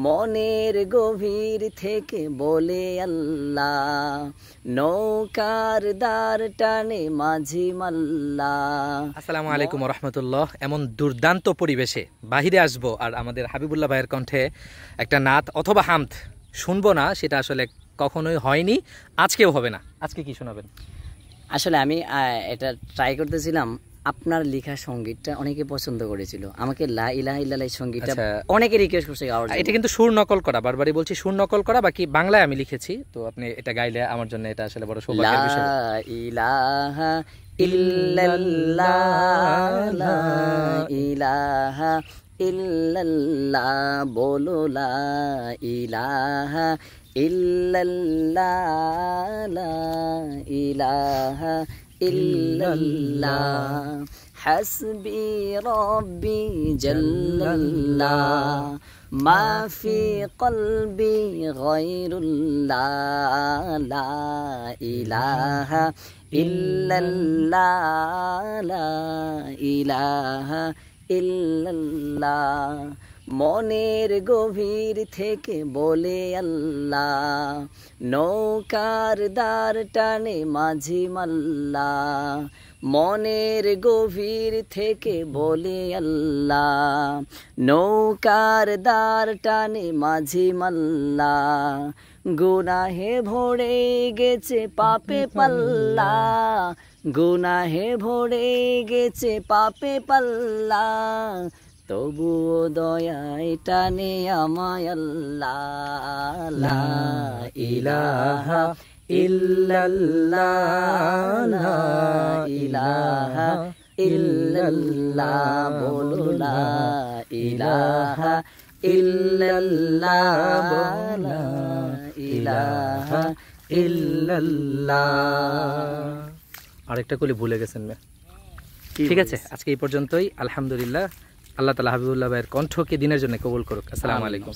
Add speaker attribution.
Speaker 1: মনের গভীর থেকে বলে আল্লাহ, নৌকার দ্বার টানে মাঝি মাল্লা।
Speaker 2: আসসালামু আলাইকুম ওয়া রাহমাতুল্লাহ। এমন দুর্দান্ত পরিবেশে বাহিরে আসবো আর আমাদের হাবিবুল্লাহ ভাইয়ের কণ্ঠে একটা নাত অথবা হামদ শুনবো না, সেটা আসলে কখনোই হয়নি, আজকেও হবে না। আজকে কি শোনাবেন?
Speaker 1: আসলে আমি এটা ট্রাই করতেছিলাম। আপনার লেখা সঙ্গীতটা অনেকে পছন্দ করেছিল, আমাকে লা ইলাহা ইল্লাল্লাহ সঙ্গীতটা অনেকে রিকোয়েস্ট করছে গাওয়ার জন্য।
Speaker 2: এটা কিন্তু সুর নকল করা, বারবারই বলছি সুর নকল করা, বাকি বাংলায় আমি লিখেছি, তো আপনি এটা গাইলে আমার জন্য এটা আসলে বড় সৌভাগ্যের বিষয়।
Speaker 1: লা ইলাহা ইল্লাল্লাহ, লা ইলাহা ইল্লাল্লাহ, বলো লা ইলাহা ইল্লাল্লাহ, লা ইলাহা ইল্লাল্লাহ, হাসবি রব্বি জাল্লাল্লাহ, মা ফি কলবি গায়রুল্লাহ, লা ইলাহা ইল্লাল্লাহ, লা ইলাহা ইল্লাল্লাহ। মনের গভীর থেকে বলে আল্লাহ, নৌকার দ্বার টানে মাঝি মাল্লা। মনের গভীর থেকে বলে আল্লাহ, নৌকার দ্বার টানে মাঝি মাল্লা। গুনাহে ভরে গেছে পাপে পাল্লা, গুনাহে ভরে গেছে পাপে পাল্লা, তবুও দয়ায় টানে আমায় আল্লাহ। লা ইলাহা ইল্লাল্লাহ, লা ইলাহা ইল্লাল্লাহ, বলো লা ইলাহা ইল্লাল্লাহ, লা ইলাহা ইল্লাল্লাহ।
Speaker 2: আরেকটা কলি ভুলে গেছেন না? ঠিক আছে, আজকে এই পর্যন্তই। আলহামদুলিল্লাহ, আল্লাহ তাআলা হাবিবুল্লাহ ভাইয়ের কণ্ঠকে দিনের জন্য কবুল করুক। আসসালামু আলাইকুম।